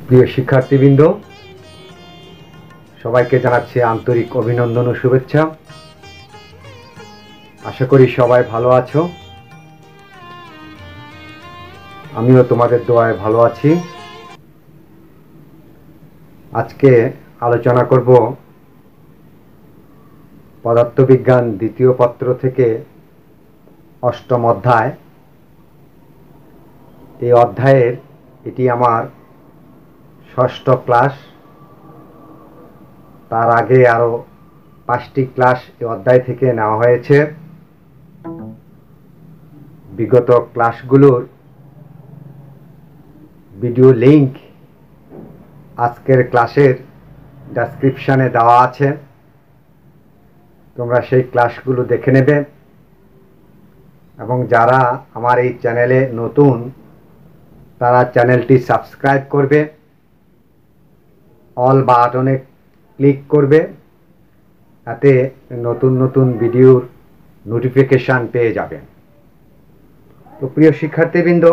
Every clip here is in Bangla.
প্রিয় শিক্ষার্থীবৃন্দ, সবাইকে জানাচ্ছি আন্তরিক অভিনন্দন ও শুভেচ্ছা। আশা করি সবাই ভালো আছো। আমিও তোমাদের দোয়ায় ভালো আছি। আজকে আলোচনা করব পদার্থবিজ্ঞান দ্বিতীয় পত্র থেকে অষ্টম অধ্যায়। এই অধ্যায়ের এটি আমার ষষ্ঠ ক্লাস। তার আগে আরও 5টি ক্লাস এই অধ্যায় থেকে নেওয়া হয়েছে। বিগত ক্লাসগুলোর ভিডিও লিংক আজকের ক্লাসের ডেসক্রিপশানে দেওয়া আছে, তোমরা সেই ক্লাসগুলো দেখে নেবে। এবং যারা আমার এই চ্যানেলে নতুন, তারা চ্যানেলটি সাবস্ক্রাইব করবে, অল বাটনে ক্লিক করবে, তাতে নতুন নতুন ভিডিওর নোটিফিকেশান পেয়ে যাবে। তো প্রিয় শিক্ষার্থীবৃন্দ,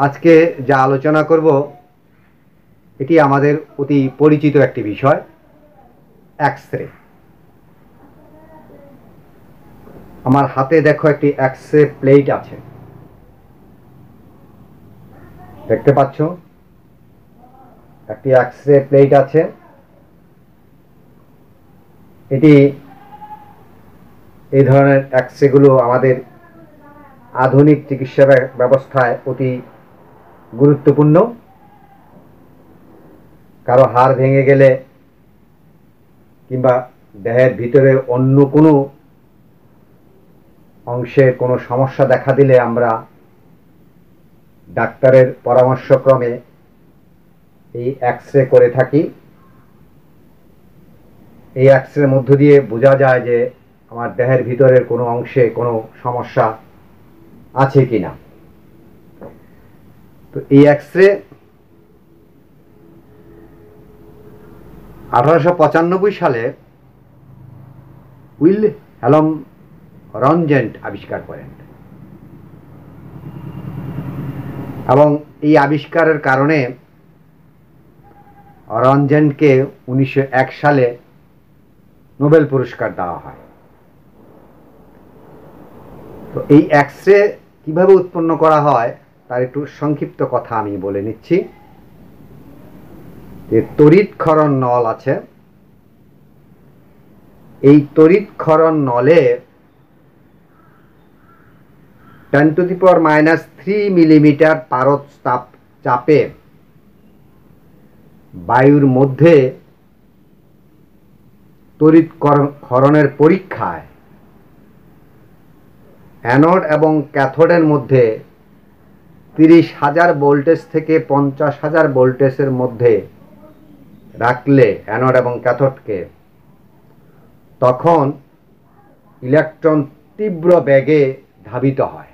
আজকে যা আলোচনা করব এটি আমাদের অতি পরিচিত একটি বিষয়, এক্স রে। আমার হাতে দেখো একটি এক্স রে প্লেট আছে, দেখতে পাচ্ছ? একটি এক্স রে প্লেট আছে। এটি এই ধরনের এক্স রেগুলো আমাদের আধুনিক চিকিৎসা ব্যবস্থায় অতি গুরুত্বপূর্ণ। কারো হাড় ভেঙে গেলে কিংবা দেহের ভিতরে অন্য কোনো অংশে কোনো সমস্যা দেখা দিলে আমরা ডাক্তারের পরামর্শক্রমে এই এক্স রে করে থাকি। এই এক্স রের মধ্য দিয়ে বোঝা যায় যে আমার দেহের ভিতরের কোনো অংশে কোনো সমস্যা আছে কিনা। তো এই এক্স রে 1895 সালে উইলহেলম রনজেন্ট আবিষ্কার করেন, এবং এই আবিষ্কারের কারণে রনজেন্টকে 1901 সালে নোবেল পুরস্কার দেওয়া হয়। তো এই এক্স রে কীভাবে উৎপন্ন করা হয় তার একটু সংক্ষিপ্ত কথা আমি বলে নিচ্ছি। যে তড়িৎক্ষরণ নল আছে, এই তড়িৎক্ষরণ নলে 10⁻³ মিলিমিটার পারদ চাপে বায়ুর মধ্যে তড়িৎক্ষরণের পরীক্ষায় অ্যানোড এবং ক্যাথোডের মধ্যে 30,000 ভোল্টেজ থেকে 50,000 ভোল্টেজের মধ্যে রাখলে অ্যানোড এবং ক্যাথোডকে, তখন ইলেকট্রন তীব্র বেগে ধাবিত হয়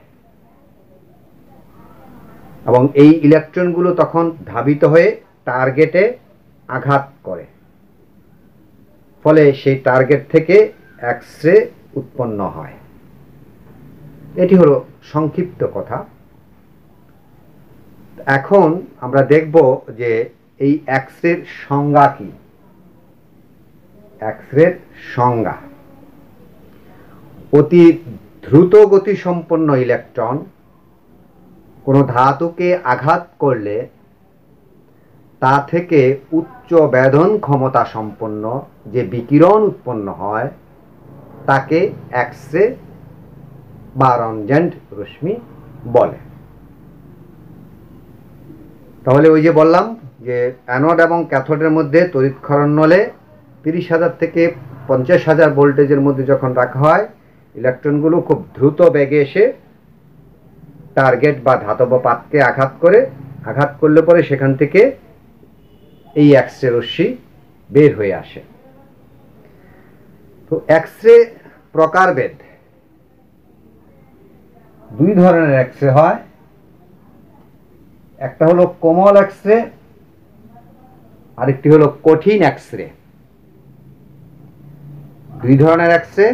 এবং এই ইলেকট্রনগুলো তখন ধাবিত হয়ে টার্গেটে আঘাত করে, ফলে সেই টার্গেট থেকে এক্স রে উৎপন্ন হয়। এটি হলো সংক্ষিপ্ত কথা। এখন আমরা দেখব যে এই এক্স রের সংজ্ঞা কি। এক্স রের সংজ্ঞা: অতি দ্রুত গতিসম্পন্ন ইলেকট্রন কোনো ধাতুকে আঘাত করলে তা থেকে উচ্চ বেদন ক্ষমতা সম্পন্ন যে বিকিরণ উৎপন্ন হয় তাকে এক্স রে বা রনজেন্ট রশ্মি বলে। তাহলে ওই যে বললাম যে অ্যানোড এবং ক্যাথোডের মধ্যে তড়িৎক্ষরণ নলে 30,000 থেকে 50,000 ভোল্টেজের মধ্যে যখন রাখা হয়, ইলেকট্রনগুলো খুব দ্রুত বেগে এসে টার্গেট বা ধাতব পাতকে আঘাত করলে পরে সেখান থেকে এই এক্স রে রশ্মি বের হয়ে আসে। তো এক্স রে প্রকারভেদ: 2 ধরনের এক্স রে হয়। একটা হলো কোমল এক্স রে, আরেকটি হলো কঠিন এক্স রে। 2 ধরনের এক্স রে: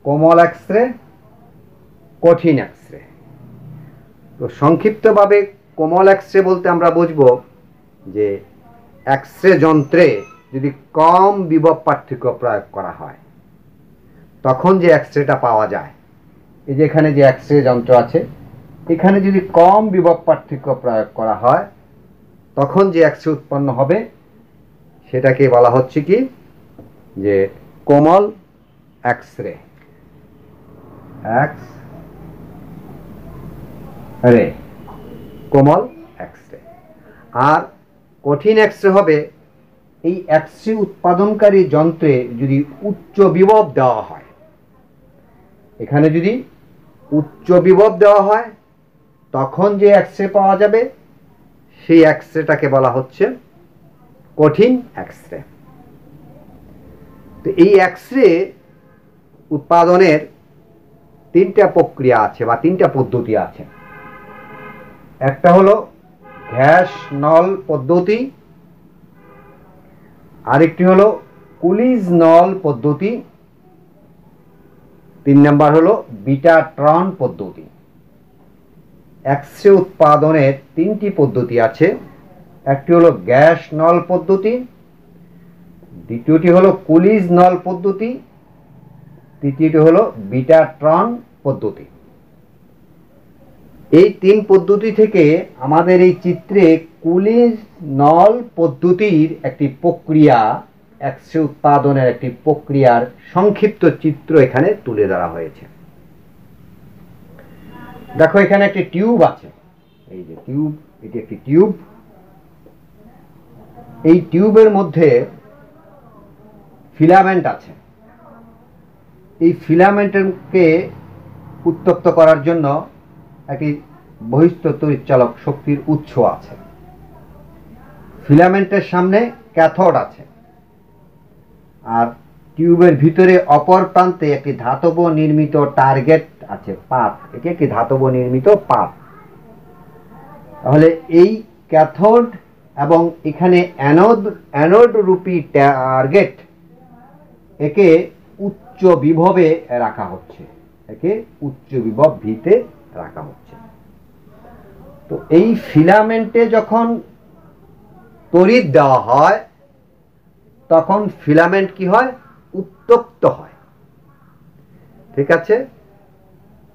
কোমল এক্স রে, কঠিন এক্স রে। তো সংক্ষিপ্তভাবে কোমল এক্স রে বলতে আমরা বুঝবো যে এক্স রে যন্ত্রে যদি কম বিভব পার্থক্য প্রয়োগ করা হয় তখন যে এক্স রেটা পাওয়া যায়, এই যে এখানে যে এক্স রে যন্ত্র আছে এখানে যদি কম বিভব পার্থক্য প্রয়োগ করা হয় তখন যে এক্স রে উৎপন্ন হবে সেটাকে বলা হচ্ছে কি যে কোমল এক্স রে, এক্স রে, কোমল এক্স রে। আর কঠিন এক্স রে হবে এই এক্স রে উৎপাদনকারী যন্ত্রে যদি উচ্চ বিভব দেওয়া হয়, এখানে যদি উচ্চ বিভব দেওয়া হয় তখন যে এক্স রে পাওয়া যাবে সেই এক্স রেটাকে বলা হচ্ছে কঠিন এক্স রে। তো এই এক্স রে উৎপাদনের তিনটা প্রক্রিয়া আছে বা তিনটা পদ্ধতি আছে। একটা হলো গ্যাস নল পদ্ধতি, আরেকটি হলো কুলিজ নল পদ্ধতি, 3 নম্বর হলো বিটাট্রন পদ্ধতি। এক্স রে উৎপাদনের তিনটি পদ্ধতি আছে। একটি হলো গ্যাস নল পদ্ধতি, দ্বিতীয়টি হলো কুলিজ নল পদ্ধতি, তৃতীয়টি হলো বিটাট্রন পদ্ধতি। এই তিন পদ্ধতি থেকে আমাদের এই চিত্রে কুলিজ নল পদ্ধতির একটি প্রক্রিয়া, এক্স রে উৎপাদনের একটি প্রক্রিয়ার সংক্ষিপ্ত চিত্র এখানে তুলে ধরা হয়েছে। দেখো এখানে একটি টিউব আছে, এই যে টিউব, এটি একটি টিউব। এই টিউবের মধ্যে ফিলামেন্ট আছে। এই ফিলামেন্টকে উত্তপ্ত করার জন্য একটি বহিঃস্থ তড়িৎচালক শক্তির উৎস আছে। ফিলামেন্টের সামনে ক্যাথোড আছে, আর টিউবের ভিতরে অপর প্রান্তে একটি ধাতব নির্মিত টার্গেট আছে, পাত। এটি একটি ধাতব নির্মিত পাত। তাহলে এই ক্যাথোড এবং এখানে অ্যানোড রূপী টার্গেট, একে উচ্চ বিভবে রাখা হচ্ছে, একে উচ্চ বিভব ভিতে রাখা হচ্ছে। তো এই ফিলামেন্টে যখন তড়িৎ দেওয়া হয় তখন ফিলামেন্ট কি হয়? উত্তপ্ত হয়। ঠিক আছে,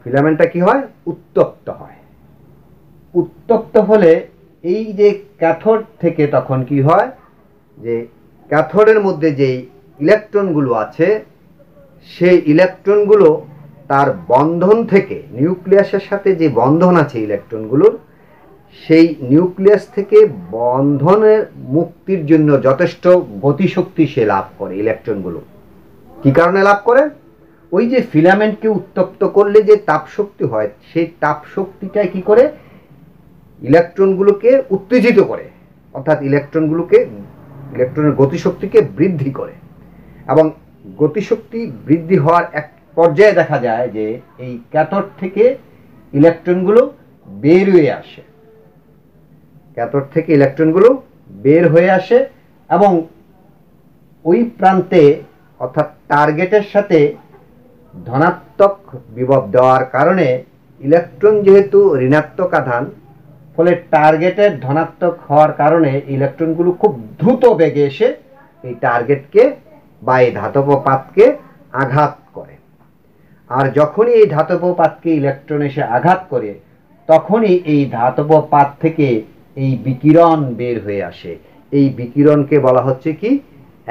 ফিলামেন্টটা কি হয়? উত্তপ্ত হয়। উত্তপ্ত হলে এই যে ক্যাথোড থেকে তখন কি হয়, যে ক্যাথোডের মধ্যে যে ইলেকট্রনগুলো আছে সেই ইলেকট্রনগুলো তার বন্ধন থেকে, নিউক্লিয়াসের সাথে যে বন্ধন আছে ইলেকট্রনগুলোর, সেই নিউক্লিয়াস থেকে বন্ধনের মুক্তির জন্য যথেষ্ট গতিশক্তি সে লাভ করে। ইলেকট্রনগুলো কি কারণে লাভ করে? ওই যে ফিলামেন্টকে উত্তপ্ত করলে যে তাপশক্তি হয়, সেই তাপশক্তিটাই কি করে? ইলেকট্রনগুলোকে উত্তেজিত করে, অর্থাৎ ইলেকট্রনের গতিশক্তিকে বৃদ্ধি করে। এবং গতিশক্তি বৃদ্ধি হওয়ার এক পর্যায়ে দেখা যায় যে এই ক্যাথোড থেকে ইলেকট্রনগুলো বের হয়ে আসে, ক্যাথোড থেকে ইলেকট্রনগুলো বের হয়ে আসে এবং ওই প্রান্তে অর্থাৎ টার্গেটের সাথে ধনাত্মক বিভব দেওয়ার কারণে ইলেকট্রন যেহেতু ঋণাত্মক আধান, ফলে টার্গেটের ধনাত্মক হওয়ার কারণে ইলেকট্রনগুলো খুব দ্রুত বেগে এসে এই টার্গেটকে বা এই ধাতব পাতকে আঘাত করে। আর যখনই এই ধাতব পাতকে ইলেকট্রন এসে আঘাত করে তখনই এই ধাতব পাত থেকে এই বিকিরণ বের হয়ে আসে। এই বিকিরণকে বলা হচ্ছে কি?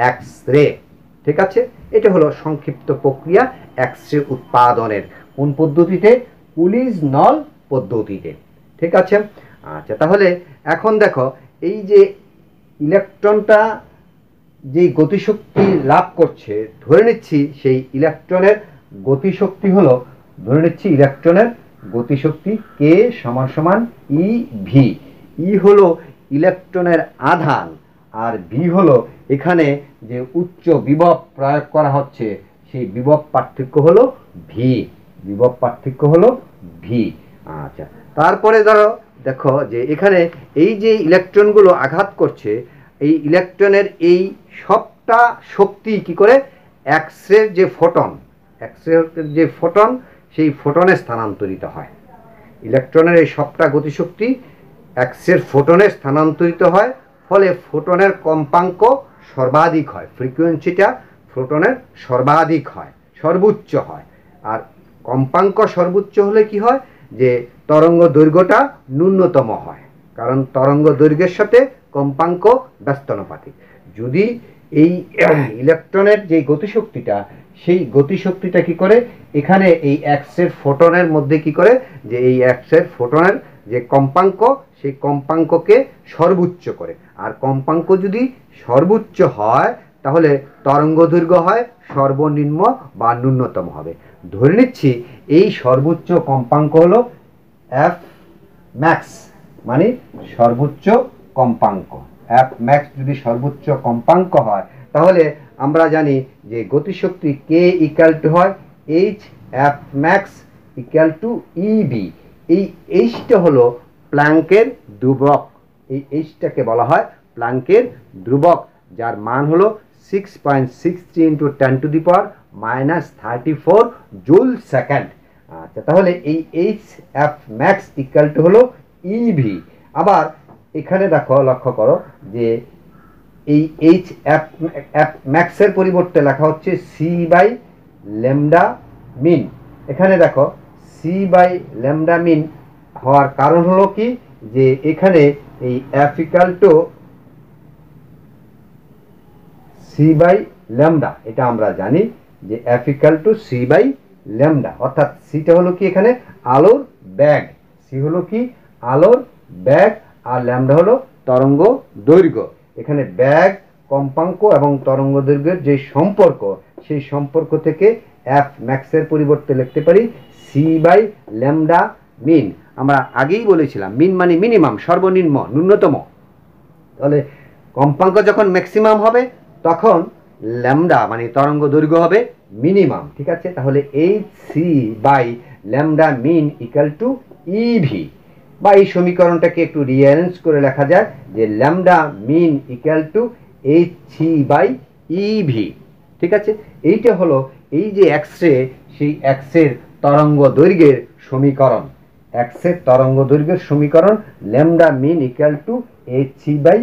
X ray. ঠিক আছে, এটা হলো সংক্ষিপ্ত প্রক্রিয়া এক্স রে উৎপাদনের। কোন পদ্ধতিতে? কুলিজ নল পদ্ধতিতে। ঠিক আছে, আচ্ছা, তাহলে এখন দেখো এই যে ইলেকট্রনটা যে গতিশক্তি লাভ করছে, ধরে নিচ্ছি সেই ইলেকট্রনের গতিশক্তি হলো, ধরে নিচ্ছি ইলেকট্রনের গতিশক্তি কে সমান সমান ই ভি। ই হলো ইলেকট্রনের আধান আর ভি হলো এখানে যে উচ্চ বিভব প্রয়োগ করা হচ্ছে সেই বিভব পার্থক্য হলো ভি। বিভব পার্থক্য হলো ভি। আচ্ছা, তারপরে ধরো দেখো যে এখানে এই যে ইলেকট্রনগুলো আঘাত করছে, এই ইলেকট্রনের এই সবটা শক্তি কি করে? এক্স রের যে ফোটন, এক্স রের যে ফোটন, সেই ফোটনে স্থানান্তরিত হয়। ইলেকট্রনের এই সবটা গতিশক্তি এক্সের ফোটনে স্থানান্তরিত হয়, ফলে ফোটনের কম্পাঙ্ক সর্বাধিক হয়, ফ্রিকোয়েন্সিটা ফোটনের সর্বাধিক হয়, সর্বোচ্চ হয়। আর কম্পাঙ্ক সর্বোচ্চ হলে কি হয়, যে তরঙ্গ দৈর্ঘ্যটা ন্যূনতম হয়, কারণ তরঙ্গ দৈর্ঘ্যের সাথে কম্পাঙ্ক ব্যস্তানুপাতিক। যদি এই ইলেকট্রনের যে গতিশক্তিটা, সেই গতিশক্তিটা কি করে, এখানে এই এক্সের ফোটনের মধ্যে কি করে, যে এই এক্সের ফোটনের যে কম্পাঙ্ক, সেই কম্পাঙ্ককে সর্বোচ্চ করে। আর কম্পাঙ্ক যদি সর্বোচ্চ হয় তাহলে তরঙ্গ দৈর্ঘ্য হয় সর্বনিম্ন বা ন্যূনতম হবে। ধরে নিচ্ছি এই সর্বোচ্চ কম্পাঙ্ক হলো এফ ম্যাক্স, মানে সর্বোচ্চ কম্পাঙ্ক। এফ ম্যাক্স যদি সর্বোচ্চ কম্পাঙ্ক হয় তাহলে আমরা জানি যে গতিশক্তি কে ইকুয়াল টু হয় H F max equal to EB. এই এইচটা হলো প্ল্যাঙ্কের ধ্রুবক, এই এইচটাকে বলা হয় প্ল্যাঙ্কের ধ্রুবক, যার মান হলো 6.63 × 10⁻⁻34 জুল সেকেন্ড। আচ্ছা, তাহলে এই H F max equal two হলো ইভি। আবার এখানে দেখো, লক্ষ্য করো যে এই এইচ এফ ম্যাক্সের পরিবর্তে লেখা হচ্ছে সি বাই ল্যামডা মিন। এখানে দেখো সি বাই ল্যামডা মিন হওয়ার কারণ হলো কি, যে এখানে এই F equal to C by lambda, এটা আমরা জানি যে F equal to C by lambda, অর্থাৎ সিটা হলো কি এখানে আলোর ব্যাগ, সি হলো কি আলোর ব্যাগ, আর ল্যামডা হলো তরঙ্গ দৈর্ঘ্য। এখানে ব্যাগ, কম্পাঙ্ক এবং তরঙ্গ দৈর্ঘ্যের যে সম্পর্ক, সেই সম্পর্ক থেকে এফ ম্যাক্সের পরিবর্তে লিখতে পারি সি বাই ল্যামডা মিন। আমরা আগেই বলেছিলাম মিন মানে মিনিমাম, সর্বনিম্ন, ন্যূনতম। তাহলে কম্পাঙ্ক যখন ম্যাক্সিমাম হবে তখন ল্যামডা মানে তরঙ্গ দৈর্ঘ্য হবে মিনিমাম। ঠিক আছে, তাহলে H C by lambda min equal to eV, বা এই সমীকরণটাকে একটু রিঅ্যারেঞ্জ করে লেখা যায় যে lambda min equal to H C by eV. ঠিক আছে, এইটা হলো এই যে এক্সরে, সেই এক্সের তরঙ্গ দৈর্ঘ্যের সমীকরণ, এক্সের তরঙ্গ দৈর্ঘ্যের সমীকরণ lambda min equal to H C by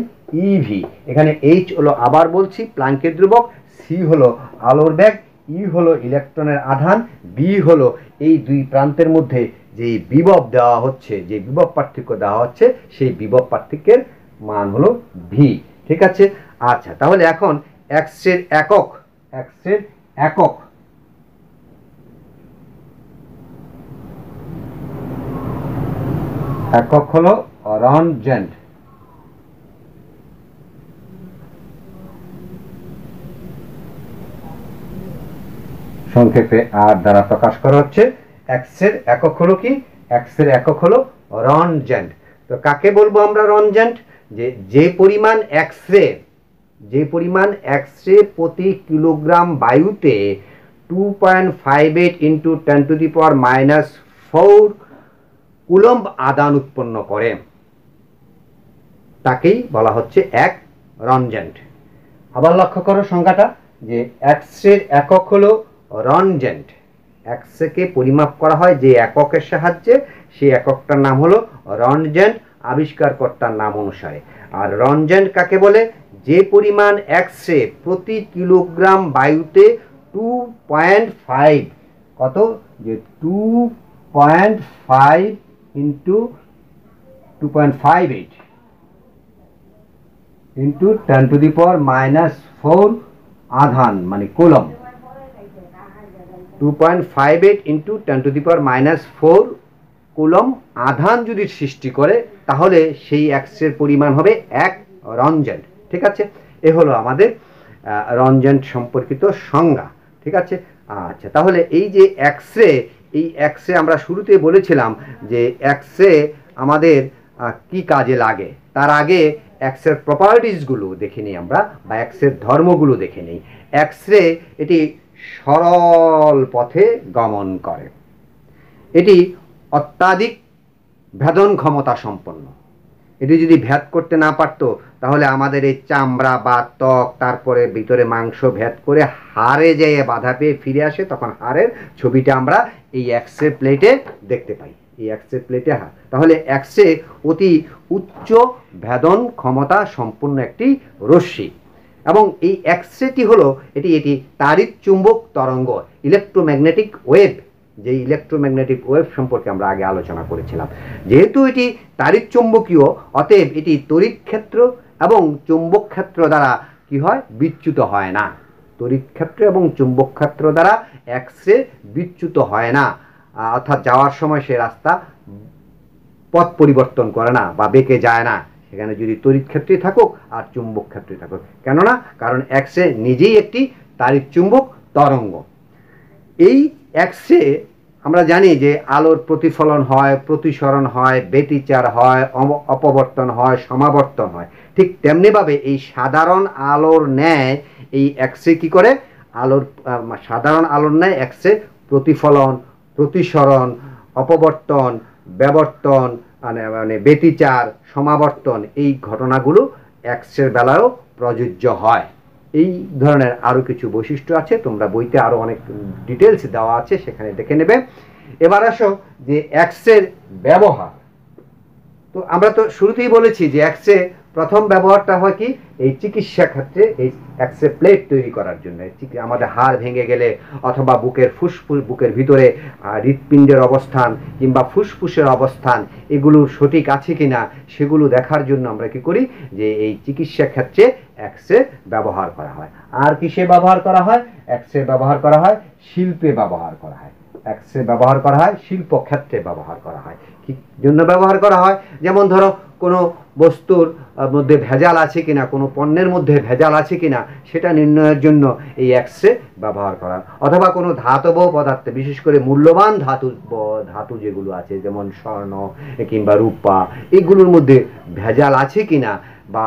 eV. এখানে এইচ হলো, আবার বলছি, প্ল্যাঙ্কের ধ্রুবক, সি হলো আলোর বেগ, ই হলো ইলেকট্রনের আধান, বি হলো এই দুই প্রান্তের মধ্যে যে বিভব দেওয়া হচ্ছে, যে বিভব পার্থক্য দেওয়া হচ্ছে, সেই বিভব পার্থক্যের মান হলো ভি। ঠিক আছে, আচ্ছা, তাহলে এখন এক্সের একক, এক্সের একক একক হলো রনজেন্ট। সংক্ষেপে আর দ্বারা প্রকাশ করা হচ্ছে। এক্সের একক হলো কি, এক্সের একক হলো রনজেন্ট। তো কাকে বলবো আমরা রনজেন্ট, যে পরিমাণ এক্সরে, যে পরিমাণ এক্সরে প্রতি কিলোগ্রাম বায়ুতে 2.58 × 10⁻⁻4 কুলম্ব আদান উৎপন্ন করে, তাকেই বলা হচ্ছে এক রনজেন্ট। আবার লক্ষ্য করো সংখ্যাটা, যে এক্সরের একক হলো রনজেন্ট। এক্সরেকে পরিমাপ করা হয় যে এককের সাহায্যে, সেই এককটার নাম হলো রনজেন্ট, আবিষ্কারকর্তার নাম অনুসারে। আর রনজেন্ট কাকে বলে, যে পরিমাণ এক্সরে প্রতি কিলোগ্রাম বায়ুতে 2.5, কত, যে 2.5 × 2.58 × 10⁻⁻4 আধান মানে কুলম্ব, 2.58 × 10⁻⁻4 কুলম্ব আধান যদি সৃষ্টি করে, তাহলে সেই এক্সরের পরিমাণ হবে এক রনজেন্ট। ঠিক আছে, এ হলো আমাদের রনজেন্ট সম্পর্কিত সংজ্ঞা। ঠিক আছে, আচ্ছা, তাহলে এই যে এক্সরে, এই এক্সরে আমরা শুরুতে বলেছিলাম যে এক্সরে আমাদের কি কাজে লাগে। তার আগে এক্সরের প্রপার্টিসগুলো দেখে নিই আমরা, বা এক্সরের ধর্মগুলো দেখে নিই। এক্সরে এটি সরল পথে গমন করে, এটি অত্যাধিক ভেদন ক্ষমতা সম্পন্ন। এটি যদি ভেদ করতে না পারতো তাহলে আমাদের এই চামড়া বা ত্বক, তারপরে ভিতরে মাংস ভেদ করে হাড়ে যেয়ে বাধা পেয়ে ফিরে আসে, তখন হাড়ের ছবিটা আমরা এই এক্সরে প্লেটে দেখতে পাই। এই এক্স রে প্লেটে হয়। তাহলে এক্স রে অতি উচ্চ ভেদন ক্ষমতা সম্পন্ন একটি রশ্মি, এবং এই এক্স রেটি হলো এটি তাড়িৎ চুম্বক তরঙ্গ, ইলেকট্রোম্যাগনেটিক ওয়েভ। যে ইলেকট্রোম্যাগনেটিক ওয়েভ সম্পর্কে আমরা আগে আলোচনা করেছিলাম। যেহেতু এটি তাড়িৎ চুম্বকীয়, অতএব এটি তড়িৎ ক্ষেত্র এবং চুম্বক ক্ষেত্র দ্বারা কি হয়, বিচ্যুত হয় না। তড়িৎ ক্ষেত্র এবং চুম্বক ক্ষেত্র দ্বারা এক্স রে বিচ্যুত হয় না, অর্থাৎ যাওয়ার সময় সে রাস্তা পথ পরিবর্তন করে না বা বেঁকে যায় না, সেখানে যদি তড়িৎ ক্ষেত্রে থাকুক আর চুম্বক ক্ষেত্রে থাকুক। কেননা কারণ এক্স রে নিজেই একটি তাড়িৎ চুম্বক তরঙ্গ। এই এক্স রে আমরা জানি যে আলোর প্রতিফলন হয়, প্রতিসরণ হয়, ব্যতিচার হয়, অপবর্তন হয়, সমাবর্তন হয়। ঠিক তেমনিভাবে এই সাধারণ আলোর ন্যায় এই এক্স রে কী করে, সাধারণ আলোর ন্যায় এক্স রে প্রতিফলন, প্রতিসরণ, অপবর্তন, ব্যাবর্তন, মানে ব্যতিচার, সমাবর্তন, এই ঘটনাগুলো এক্স রের বেলায়ও প্রযোজ্য হয়। এই ধরনের আরও কিছু বৈশিষ্ট্য আছে, তোমরা বইতে আরও অনেক ডিটেলস দেওয়া আছে, সেখানে দেখে নেবে। এবার আসো যে এক্স রের ব্যবহার। তো আমরা তো শুরুতেই বলেছি যে এক্স রে প্রথম ব্যবহারটা হয় কি, এই চিকিৎসা ক্ষেত্রে এই এক্স রে প্লেট তৈরি করার জন্য। আমাদের হাড় ভেঙে গেলে অথবা বুকের ভিতরে হৃৎপিণ্ডের অবস্থান কিংবা ফুসফুসের অবস্থান এগুলো সঠিক আছে কিনা সেগুলো দেখার জন্য আমরা কি করি, যে এই চিকিৎসা ক্ষেত্রে এক্স রে ব্যবহার করা হয়। আর কিসে ব্যবহার করা হয়, এক্স রে ব্যবহার করা হয় শিল্পে ব্যবহার করা হয়। এক্স রে ব্যবহার করা হয় শিল্প ক্ষেত্রে ব্যবহার করা হয়। কি জন্য ব্যবহার করা হয়, যেমন ধরো কোনো বস্তুর মধ্যে ভেজাল আছে কিনা, কোনো পণ্যের মধ্যে ভেজাল আছে কিনা সেটা নির্ণয়ের জন্য এই এক্স রে ব্যবহার করা, অথবা কোনো ধাতব পদার্থে, বিশেষ করে মূল্যবান ধাতু যেগুলো আছে যেমন স্বর্ণ কিংবা রূপা, এগুলোর মধ্যে ভেজাল আছে কিনা বা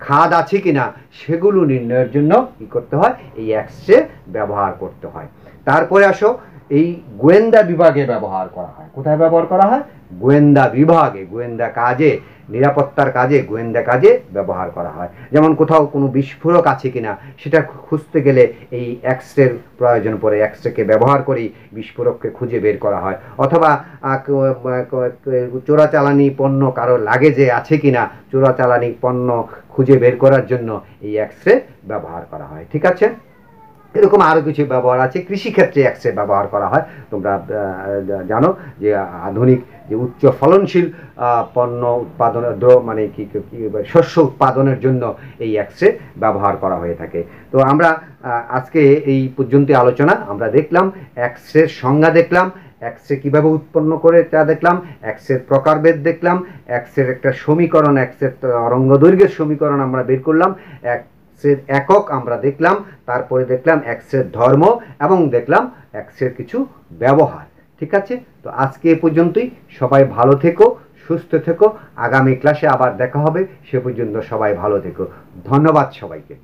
খাদ আছে কিনা সেগুলো নির্ণয়ের জন্য কি করতে হয়, এই এক্স রে ব্যবহার করতে হয়। তারপরে আসো এই গোয়েন্দা বিভাগে ব্যবহার করা হয়। কোথায় ব্যবহার করা হয়, গোয়েন্দা বিভাগে, গোয়েন্দা কাজে, নিরাপত্তার কাজে, গোয়েন্দা কাজে ব্যবহার করা হয়। যেমন কোথাও কোনো বিস্ফোরক আছে কিনা সেটা খুঁজতে গেলে এই এক্স রের প্রয়োজন পড়ে, এক্স রেকে ব্যবহার করেই বিস্ফোরককে খুঁজে বের করা হয়। অথবা চোরাচালানি পণ্য কারো লাগেজে আছে কিনা, চোরাচালানি পণ্য খুঁজে বের করার জন্য এই এক্স রে ব্যবহার করা হয়। ঠিক আছে, এরকম আরও কিছু ব্যবহার আছে। কৃষিক্ষেত্রে এক্স রে ব্যবহার করা হয়। তোমরা জানো যে আধুনিক যে উচ্চ ফলনশীল পণ্য উৎপাদনের শস্য উৎপাদনের জন্য এই এক্স রে ব্যবহার করা হয়ে থাকে। তো আমরা আজকে এই পর্যন্ত আলোচনা আমরা দেখলাম, এক্স রের সংজ্ঞা দেখলাম, এক্স রে কীভাবে উৎপন্ন করে তা দেখলাম, এক্স রের প্রকারভেদ দেখলাম, এক্স রের একটা সমীকরণ, এক্স রের তরঙ্গদৈর্ঘ্যের সমীকরণ আমরা বের করলাম, এক্সের একক আমরা দেখলাম, তারপরে দেখলাম এক্সের ধর্ম এবং দেখলাম এক্সের কিছু ব্যবহার। ঠিক আছে, তো আজকে এ পর্যন্তই। সবাই ভালো থেকো, সুস্থ থেকো। আগামী ক্লাসে আবার দেখা হবে, সে পর্যন্ত সবাই ভালো থেকো। ধন্যবাদ সবাইকে।